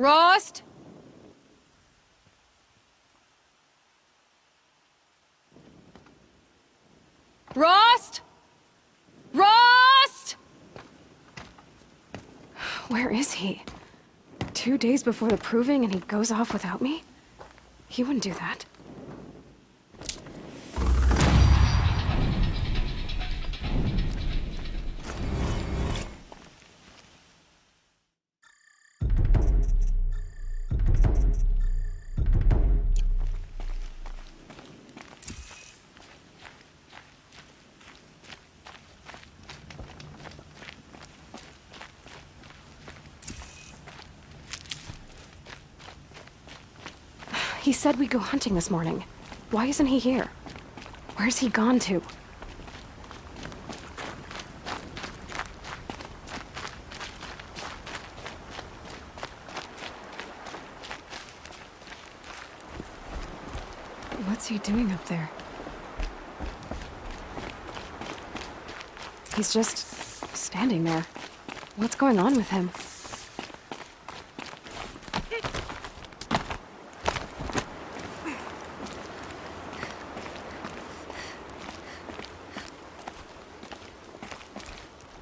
Rost? Rost? Rost? Where is he? 2 days before the proving and he goes off without me? He wouldn't do that. He said we'd go hunting this morning. Why isn't he here? Where's he gone to? What's he doing up there? He's just standing there. What's going on with him?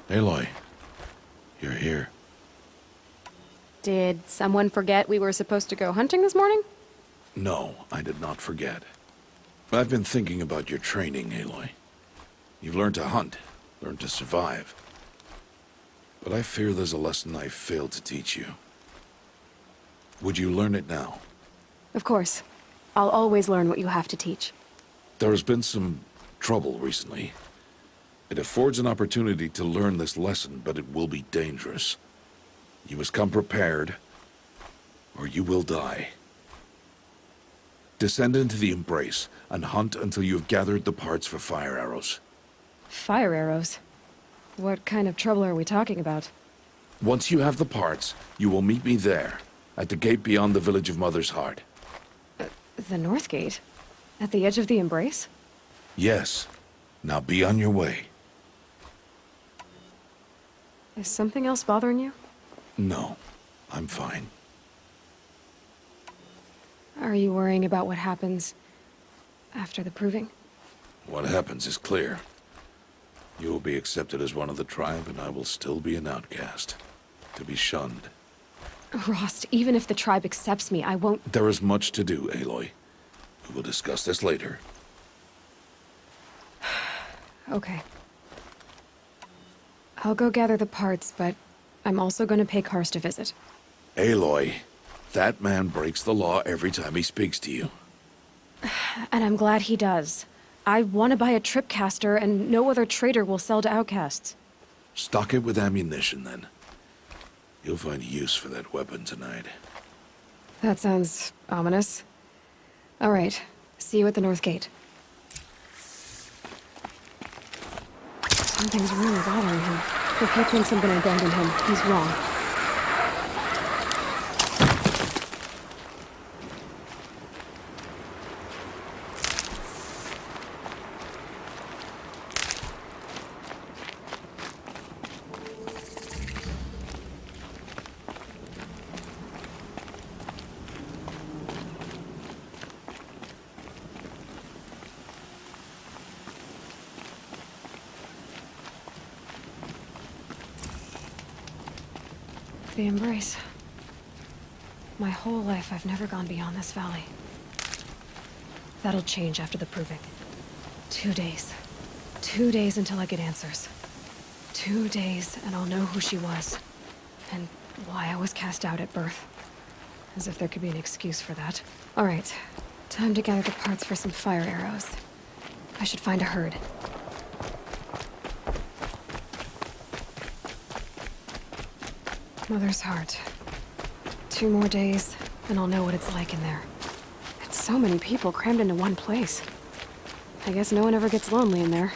Aloy, you're here. Did someone forget we were supposed to go hunting this morning? No, I did not forget. I've been thinking about your training, Aloy. You've learned to hunt, learned to survive. But I fear there's a lesson I failed to teach you. Would you learn it now? Of course. I'll always learn what you have to teach. There has been some trouble recently. It affords an opportunity to learn this lesson, but it will be dangerous. You must come prepared, or you will die. Descend into the Embrace, and hunt until you have gathered the parts for fire arrows. Fire arrows? What kind of trouble are we talking about? Once you have the parts, you will meet me there, at the gate beyond the village of Mother's Heart. The North Gate? At the edge of the Embrace? Yes. Now be on your way. Is something else bothering you? No, I'm fine. Are you worrying about what happens after the proving? What happens is clear. You will be accepted as one of the tribe, and I will still be an outcast. To be shunned. Rost, even if the tribe accepts me, I won't... There is much to do, Aloy. We will discuss this later. Okay. I'll go gather the parts, but I'm also gonna pay Karst a visit. Aloy, that man breaks the law every time he speaks to you. And I'm glad he does. I want to buy a Tripcaster, and no other trader will sell to outcasts. Stock it with ammunition, then. You'll find use for that weapon tonight. That sounds ominous. All right. See you at the North Gate. Something's really bothering him. If he thinks I'm gonna abandon him, he's wrong. The Embrace. My whole life, I've never gone beyond this valley. That'll change after the proving. 2 days. 2 days until I get answers. 2 days, and I'll know who she was. And why I was cast out at birth. As if there could be an excuse for that. All right. Time to gather the parts for some fire arrows. I should find a herd. Mother's Heart. 2 more days, and I'll know what it's like in there. It's so many people crammed into one place. I guess no one ever gets lonely in there.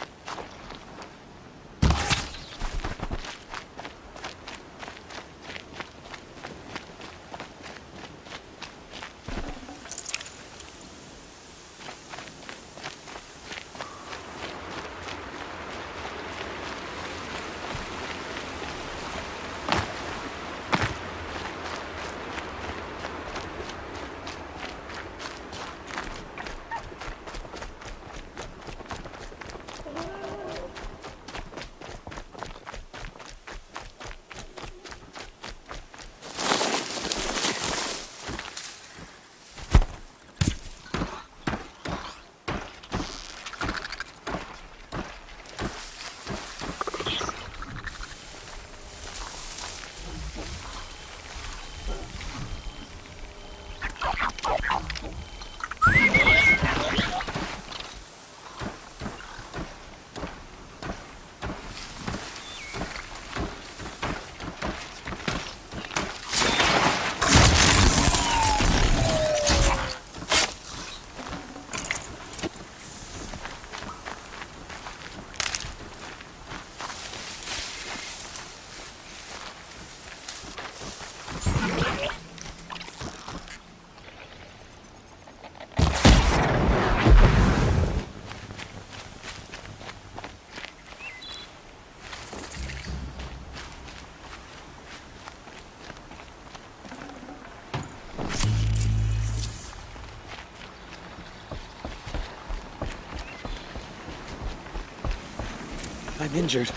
I'm injured.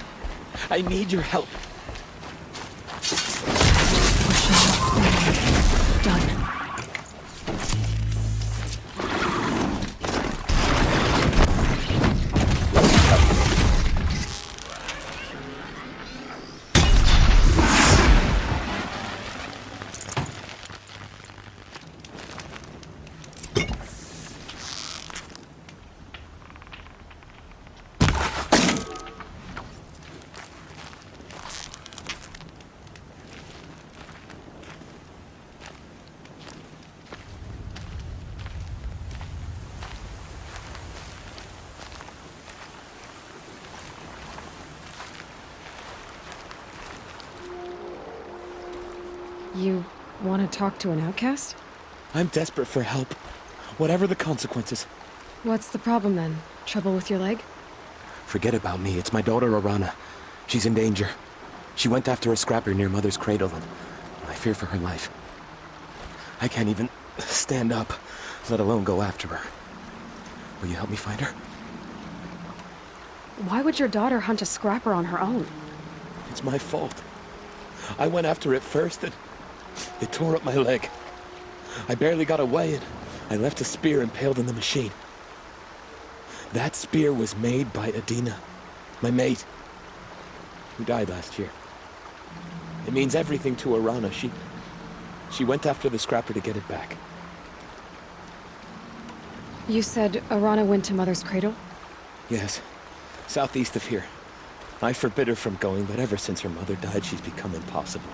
I need your help. Done. You want to talk to an outcast? I'm desperate for help. Whatever the consequences. What's the problem then? Trouble with your leg? Forget about me. It's my daughter, Arana. She's in danger. She went after a scrapper near Mother's cradle, and I fear for her life. I can't even stand up, let alone go after her. Will you help me find her? Why would your daughter hunt a scrapper on her own? It's my fault. I went after it first, and it tore up my leg. I barely got away, and I left a spear impaled in the machine. That spear was made by Adina, my mate, who died last year. It means everything to Arana. She went after the scrapper to get it back. You said Arana went to Mother's cradle? Yes, southeast of here. I forbid her from going, but ever since her mother died, she's become impossible.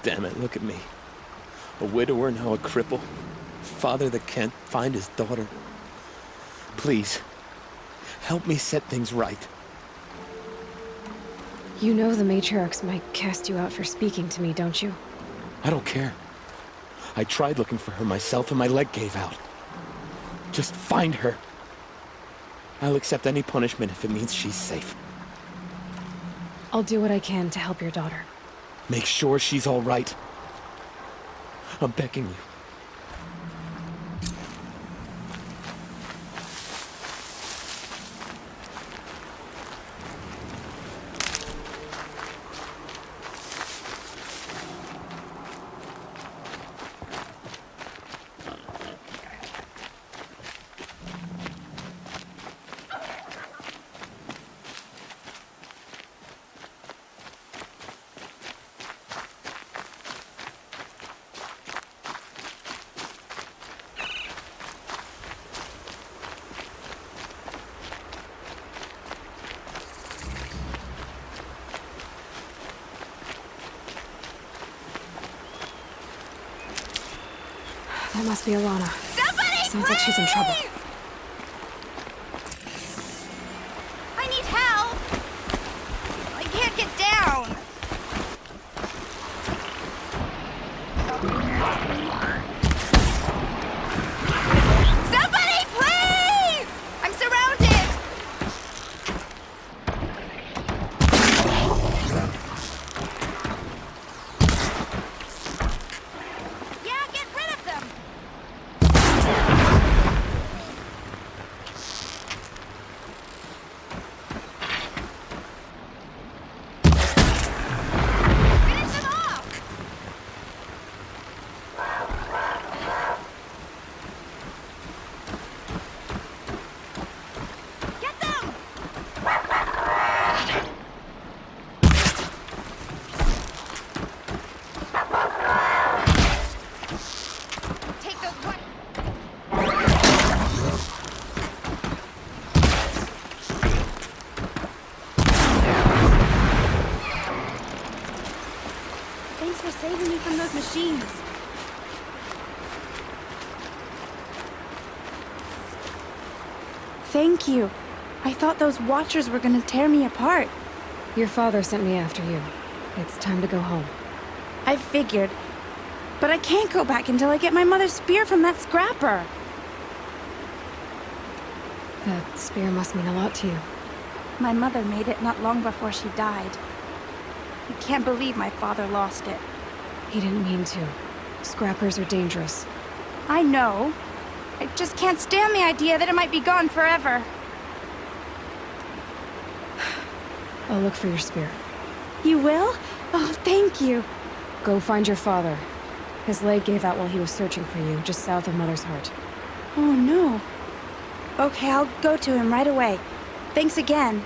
Damn it, look at me. A widower, now a cripple. Father that can't find his daughter. Please, help me set things right. You know the matriarchs might cast you out for speaking to me, don't you? I don't care. I tried looking for her myself and my leg gave out. Just find her. I'll accept any punishment if it means she's safe. I'll do what I can to help your daughter. Make sure she's all right. I'm begging you. That must be Alana. Somebody, Sounds like she's in trouble. please! I need help! I can't get down! Somebody, please! I'm surrounded! Yeah, get rid of them! Finish them off! Get them! Take those one. Thanks for saving me from those machines. Thank you. I thought those watchers were gonna tear me apart. Your father sent me after you. It's time to go home. I figured. But I can't go back until I get my mother's spear from that scrapper. That spear must mean a lot to you. My mother made it not long before she died. I can't believe my father lost it. He didn't mean to. Scrappers are dangerous. I know. I just can't stand the idea that it might be gone forever. I'll look for your spear. You will? Oh, thank you. Go find your father. His leg gave out while he was searching for you, just south of Mother's Heart. Oh, no. Okay, I'll go to him right away. Thanks again.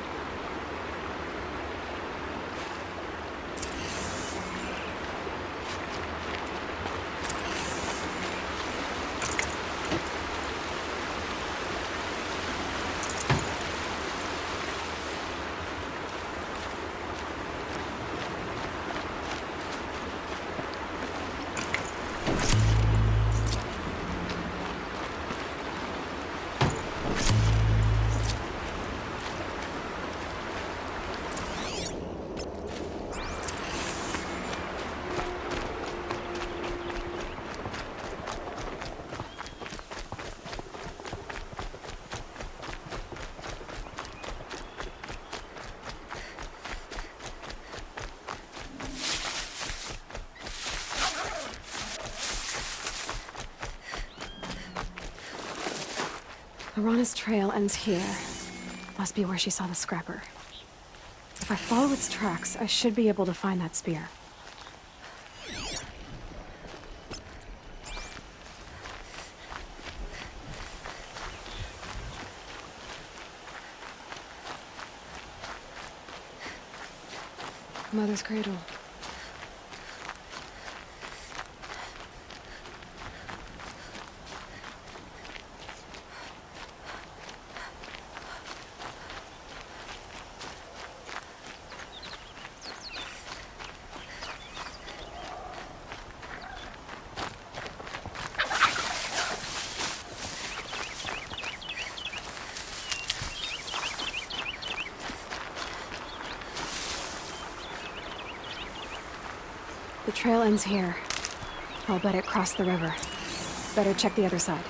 Arana's trail ends here. Must be where she saw the scrapper. If I follow its tracks, I should be able to find that spear. Mother's cradle. The trail ends here. I'll bet it crossed the river. Better check the other side.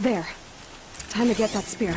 There. Time to get that spear.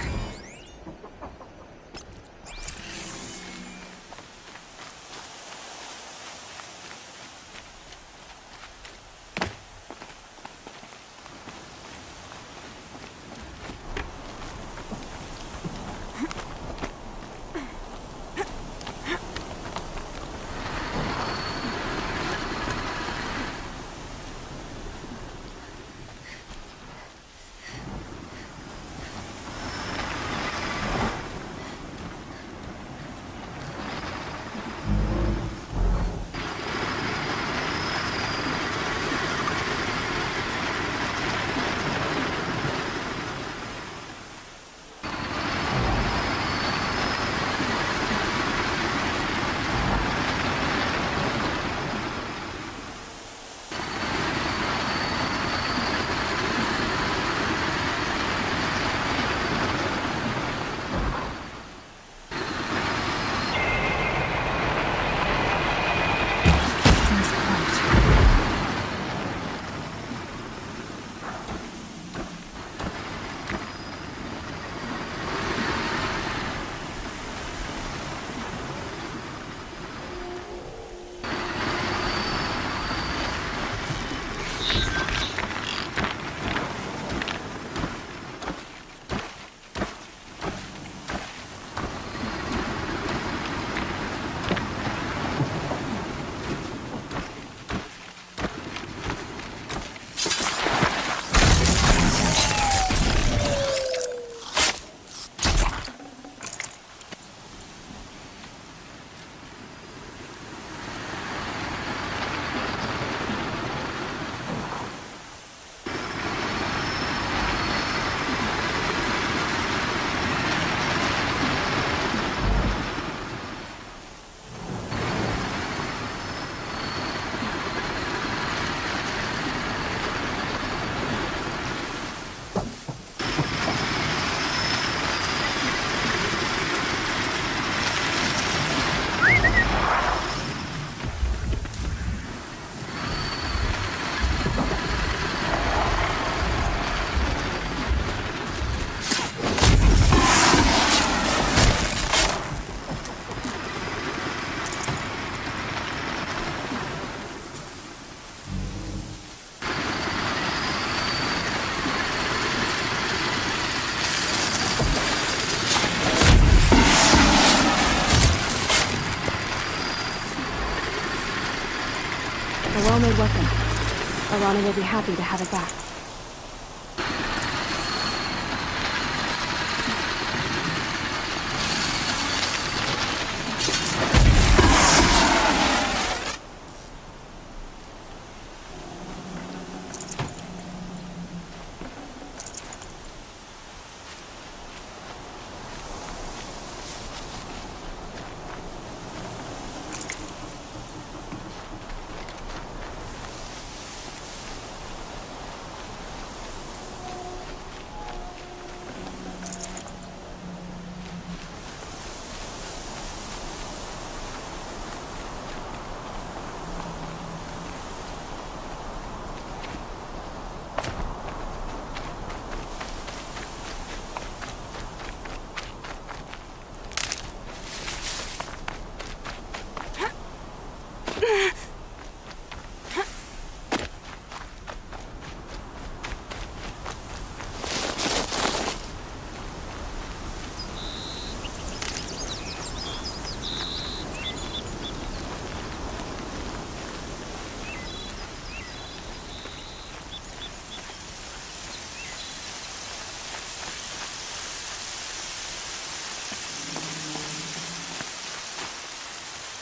well-made weapon. Alana will be happy to have it back.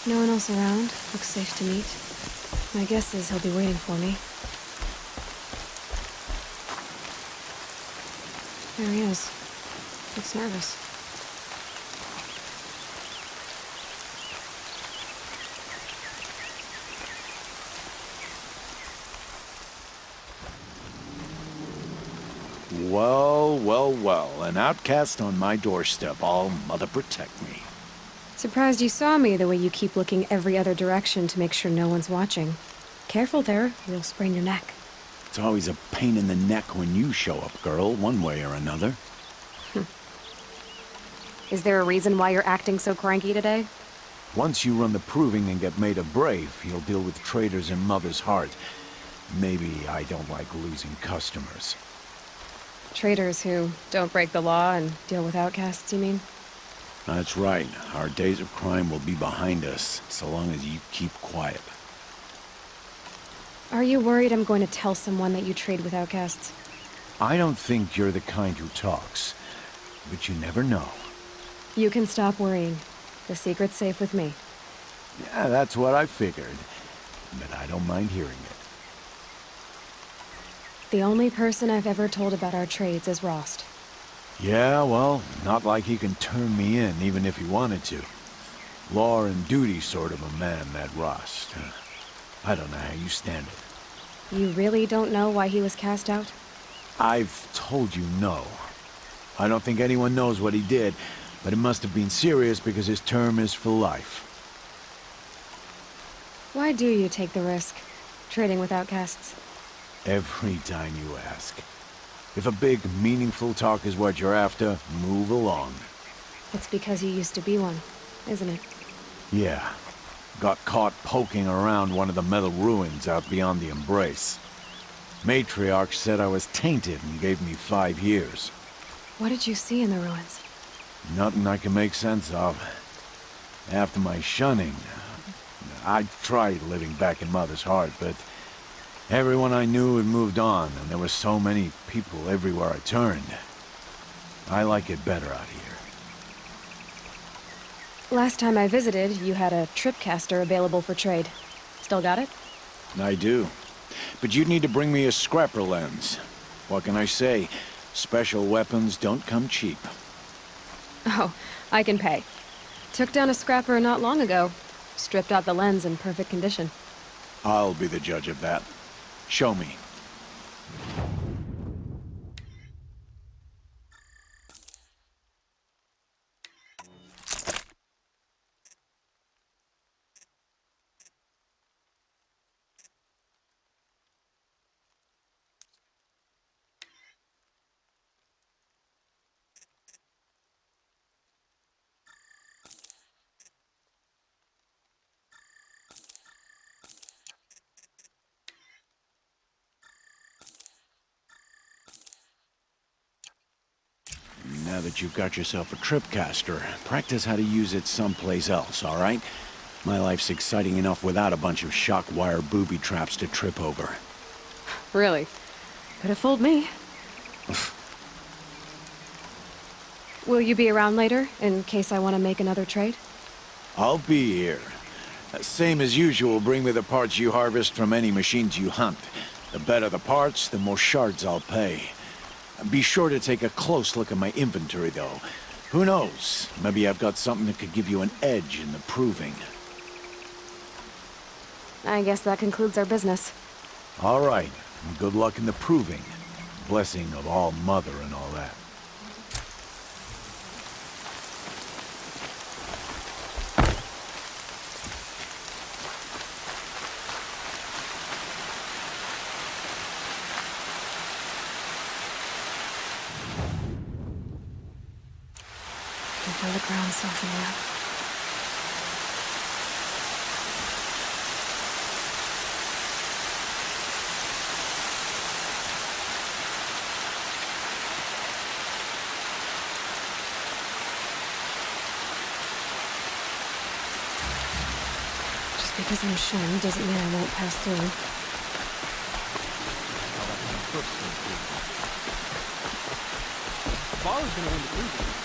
No one else around. Looks safe to meet. My guess is he'll be waiting for me. There he is. Looks nervous. Well, well, well. An outcast on my doorstep. All mother protect me. Surprised you saw me the way you keep looking every other direction to make sure no one's watching. Careful there, you'll sprain your neck. It's always a pain in the neck when you show up, girl, one way or another. Is there a reason why you're acting so cranky today? Once you run the proving and get made a brave, you'll deal with traitors in Mother's Heart. Maybe I don't like losing customers. Traitors who don't break the law and deal with outcasts, you mean? That's right. Our days of crime will be behind us, so long as you keep quiet. Are you worried I'm going to tell someone that you trade with outcasts? I don't think you're the kind who talks, but you never know. You can stop worrying. The secret's safe with me. Yeah, that's what I figured, but I don't mind hearing it. The only person I've ever told about our trades is Rost. Yeah, well, not like he can turn me in, even if he wanted to. Law and duty sort of a man, that Rost. I don't know how you stand it. You really don't know why he was cast out? I've told you no. I don't think anyone knows what he did, but it must have been serious because his term is for life. Why do you take the risk, trading with outcasts? Every time you ask. If a big, meaningful talk is what you're after, move along. It's because you used to be one, isn't it? Yeah. Got caught poking around one of the metal ruins out beyond the Embrace. Matriarch said I was tainted and gave me 5 years. What did you see in the ruins? Nothing I can make sense of. After my shunning, I tried living back in Mother's Heart, but everyone I knew had moved on, and there were so many people everywhere I turned. I like it better out here. Last time I visited, you had a Tripcaster available for trade. Still got it? I do. But you'd need to bring me a scrapper lens. What can I say? Special weapons don't come cheap. Oh, I can pay. Took down a scrapper not long ago. Stripped out the lens in perfect condition. I'll be the judge of that. Show me. Now that you've got yourself a Tripcaster, practice how to use it someplace else, all right? My life's exciting enough without a bunch of shock wire booby traps to trip over. Really? Could have fooled me. Will you be around later, in case I want to make another trade? I'll be here. Same as usual, bring me the parts you harvest from any machines you hunt. The better the parts, the more shards I'll pay. Be sure to take a close look at my inventory, though. Who knows? Maybe I've got something that could give you an edge in the proving. I guess that concludes our business. All right. Good luck in the proving. Blessing of All Mother and all that. I feel the ground softening up. Just because I'm shown doesn't mean I won't pass through. Ball's gonna win the proving.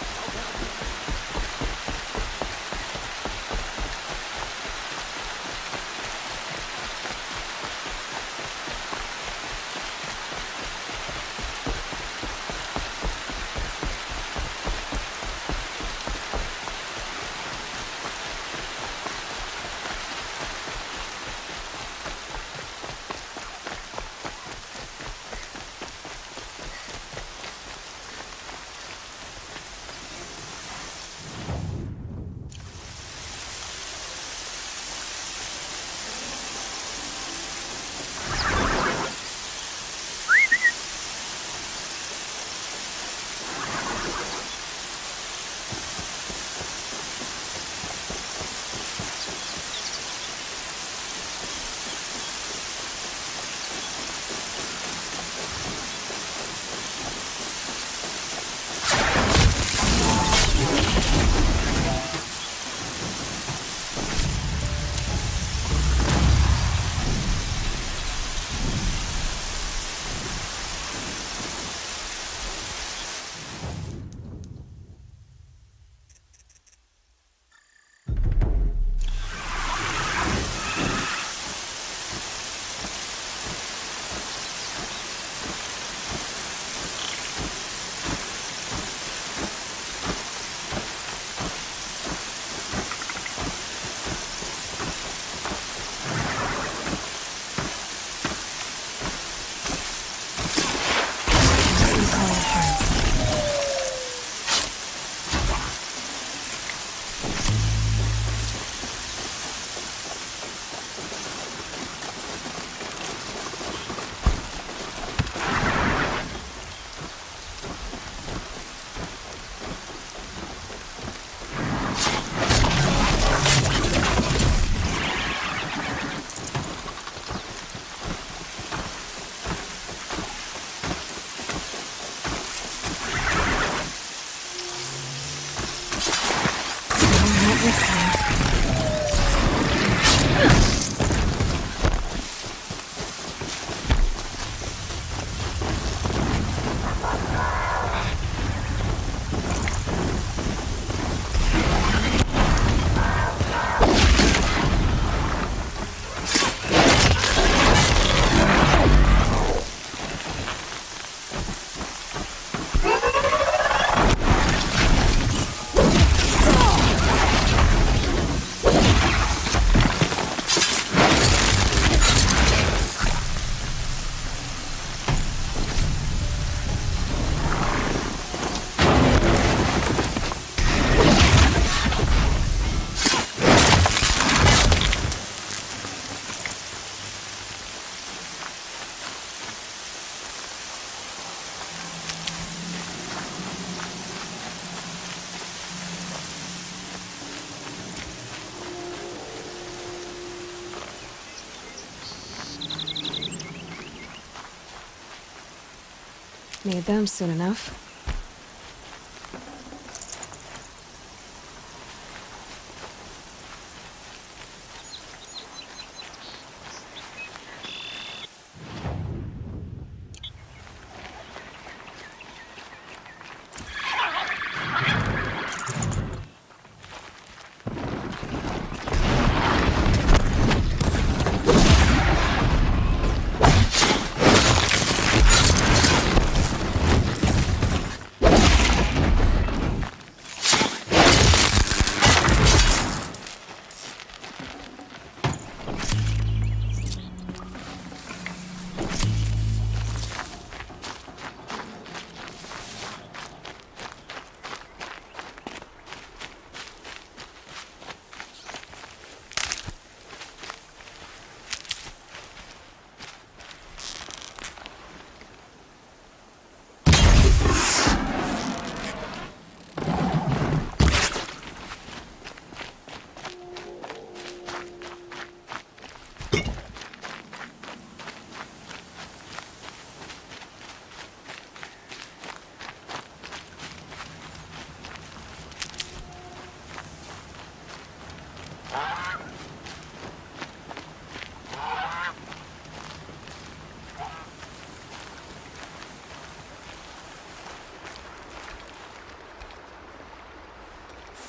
Need them soon enough.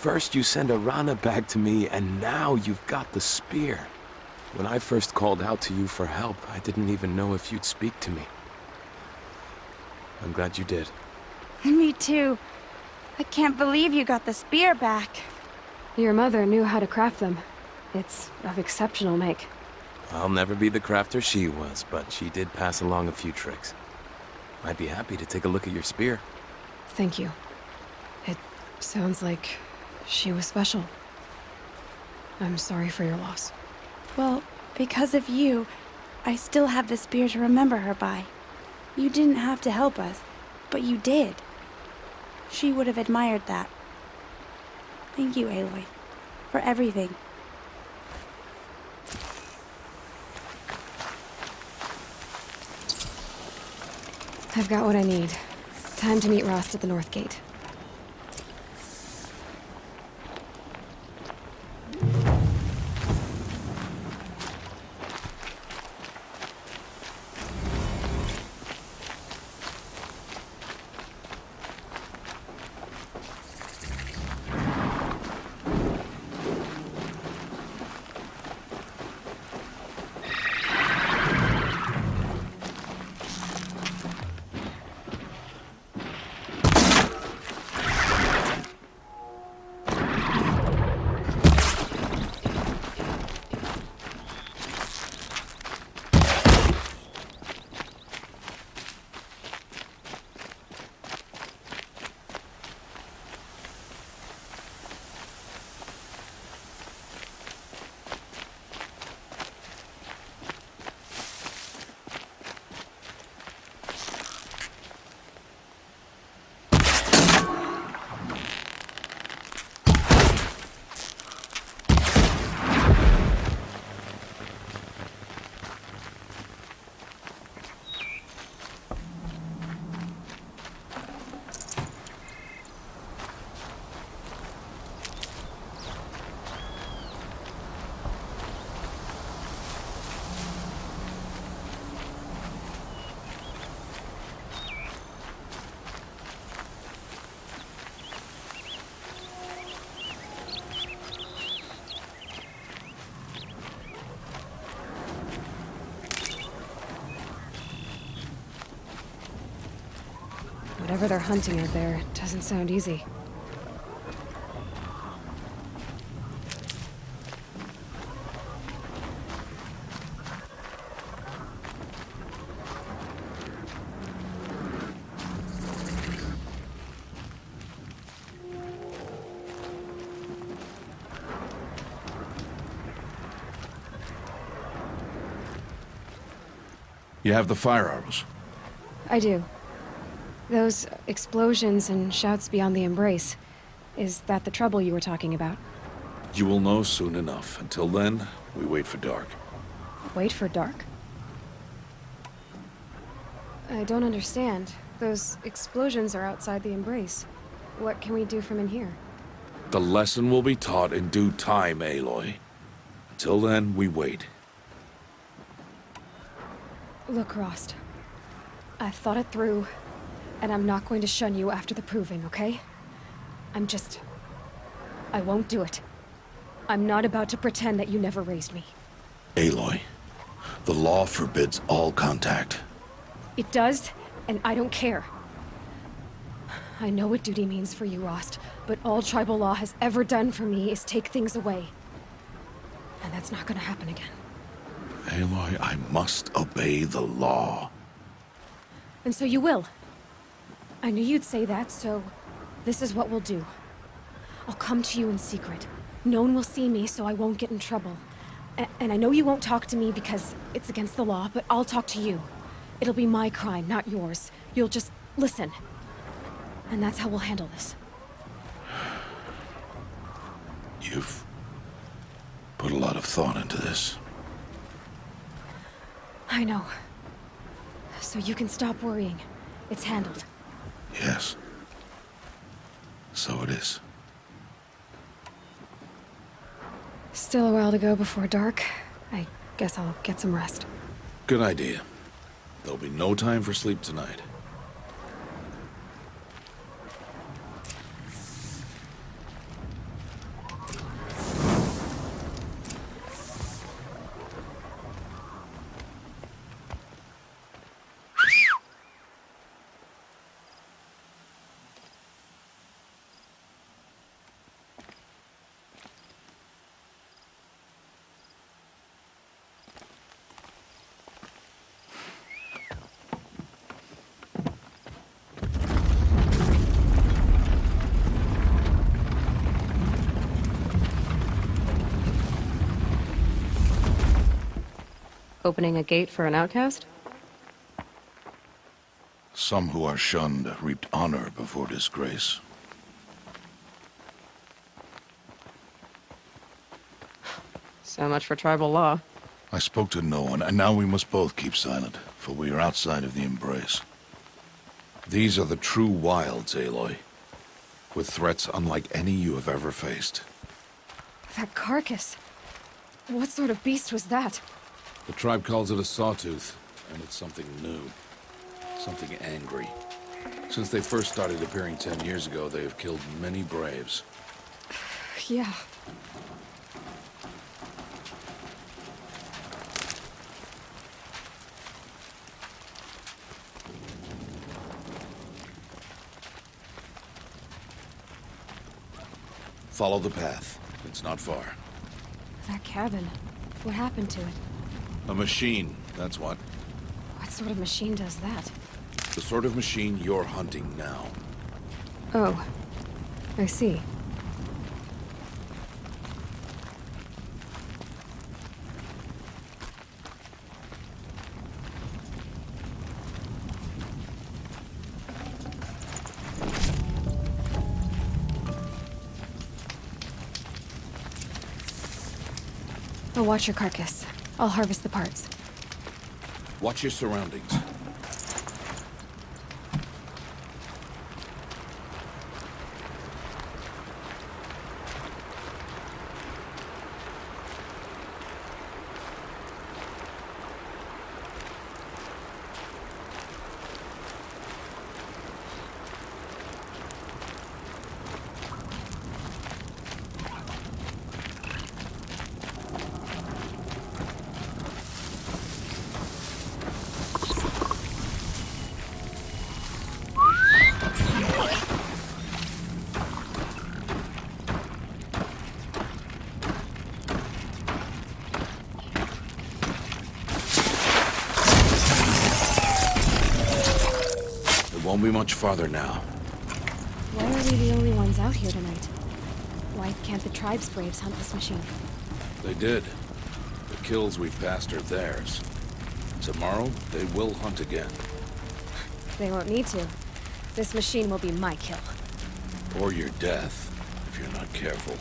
First you send Arana back to me, and now you've got the spear. When I first called out to you for help, I didn't even know if you'd speak to me. I'm glad you did. Me too. I can't believe you got the spear back. Your mother knew how to craft them. It's of exceptional make. I'll never be the crafter she was, but she did pass along a few tricks. I'd be happy to take a look at your spear. Thank you. It sounds like she was special. I'm sorry for your loss. Well, because of you, I still have the spear to remember her by. You didn't have to help us, but you did. She would have admired that. Thank you, Aloy, for everything. I've got what I need. Time to meet Rost at the North Gate. Whatever they're hunting out there doesn't sound easy. You have the firearms. I do. Those explosions and shouts beyond the embrace. Is that the trouble you were talking about? You will know soon enough. Until then, we wait for dark. Wait for dark? I don't understand. Those explosions are outside the embrace. What can we do from in here? The lesson will be taught in due time, Aloy. Until then, we wait. Look, Rost. I've thought it through. And I'm not going to shun you after the proving, okay? I won't do it. I'm not about to pretend that you never raised me. Aloy, the law forbids all contact. It does, and I don't care. I know what duty means for you, Rost, but all tribal law has ever done for me is take things away. And that's not gonna happen again. Aloy, I must obey the law. And so you will. I knew you'd say that, so this is what we'll do. I'll come to you in secret. No one will see me, so I won't get in trouble. And I know you won't talk to me because it's against the law, but I'll talk to you. It'll be my crime, not yours. You'll just listen. And that's how we'll handle this. You've put a lot of thought into this. I know. So you can stop worrying. It's handled. Yes. So it is. Still a while to go before dark. I guess I'll get some rest. Good idea. There'll be no time for sleep tonight. Opening a gate for an outcast? Some who are shunned reaped honor before disgrace. So much for tribal law. I spoke to no one, and now we must both keep silent, for we are outside of the embrace. These are the true wilds, Aloy, with threats unlike any you have ever faced. That carcass. What sort of beast was that? The tribe calls it a sawtooth, and it's something new. Something angry. Since they first started appearing 10 years ago, they have killed many braves. Yeah. Follow the path. It's not far. That cabin. What happened to it? A machine, that's what. What sort of machine does that? The sort of machine you're hunting now. Oh. I see. I'll watch your carcass. I'll harvest the parts. Watch your surroundings. Won't be much farther now. Why are we the only ones out here tonight? Why can't the tribe's braves hunt this machine? They did. The kills we've passed are theirs. Tomorrow, they will hunt again. They won't need to. This machine will be my kill. Or your death, if you're not careful.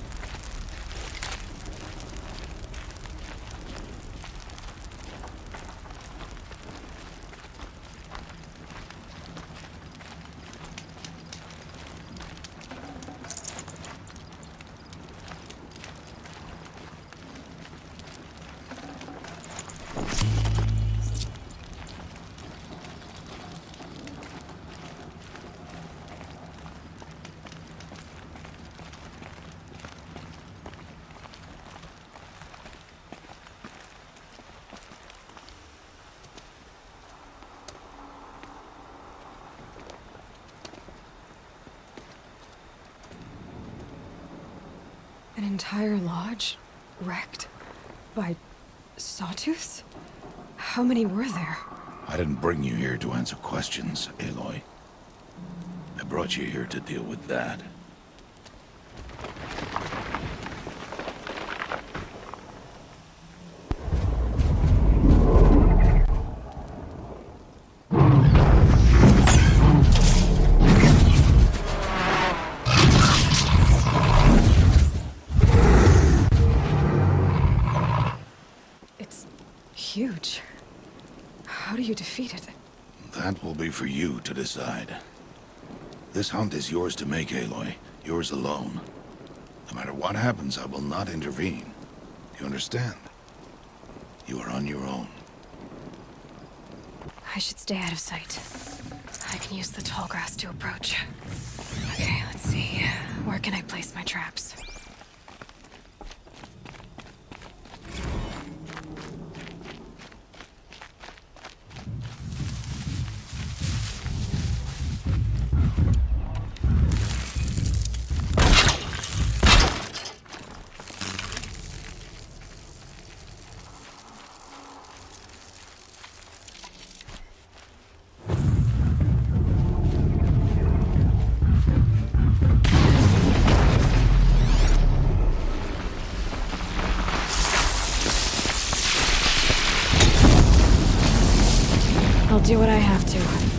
An entire lodge? Wrecked? By sawtooths? How many were there? I didn't bring you here to answer questions, Aloy. I brought you here to deal with that. It's huge. How do you defeat it? That will be for you to decide. This hunt is yours to make, Aloy. Yours alone. No matter what happens, I will not intervene. You understand? You are on your own. I should stay out of sight. I can use the tall grass to approach. Okay, let's see. Where can I place my traps? do what I have to.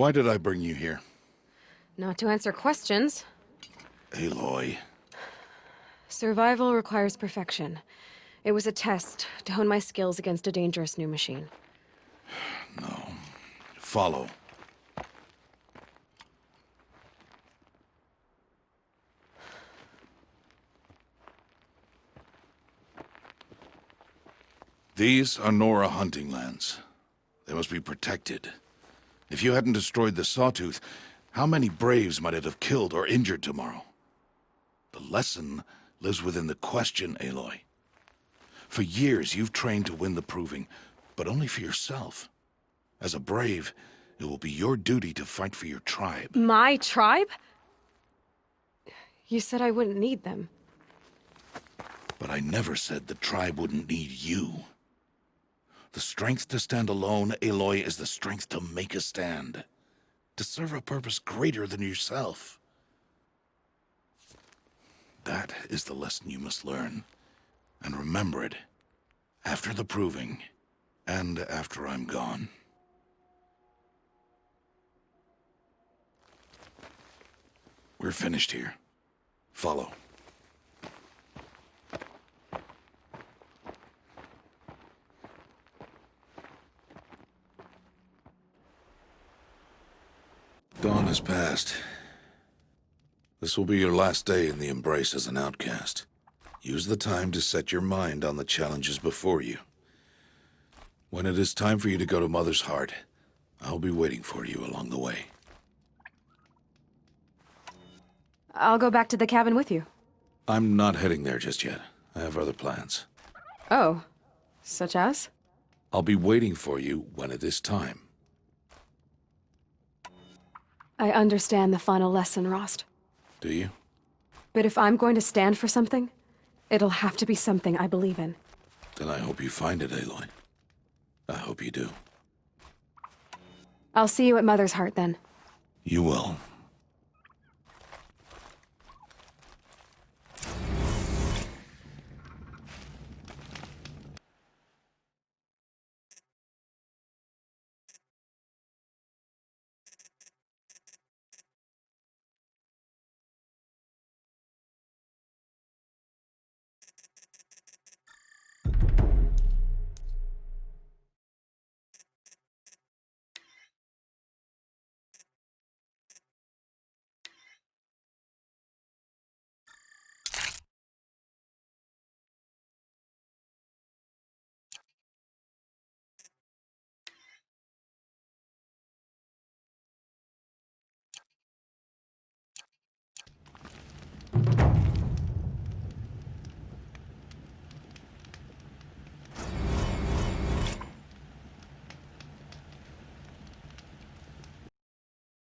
Why did I bring you here? Not to answer questions. Aloy. Survival requires perfection. It was a test to hone my skills against a dangerous new machine. No. Follow. These are Nora hunting lands. They must be protected. If you hadn't destroyed the Sawtooth, how many Braves might it have killed or injured tomorrow? The lesson lives within the question, Aloy. For years, you've trained to win the Proving, but only for yourself. As a Brave, it will be your duty to fight for your tribe. My tribe? You said I wouldn't need them. But I never said the tribe wouldn't need you. The strength to stand alone, Aloy, is the strength to make a stand. To serve a purpose greater than yourself. That is the lesson you must learn. And remember it. After the Proving. And after I'm gone. We're finished here. Follow. Dawn has passed. This will be your last day in the Embrace as an outcast. Use the time to set your mind on the challenges before you. When it is time for you to go to Mother's Heart, I'll be waiting for you along the way. I'll go back to the cabin with you. I'm not heading there just yet. I have other plans. Oh. Such as? I'll be waiting for you when it is time. I understand the final lesson, Rost. Do you? But if I'm going to stand for something, it'll have to be something I believe in. Then I hope you find it, Aloy. I hope you do. I'll see you at Mother's Heart, then. You will.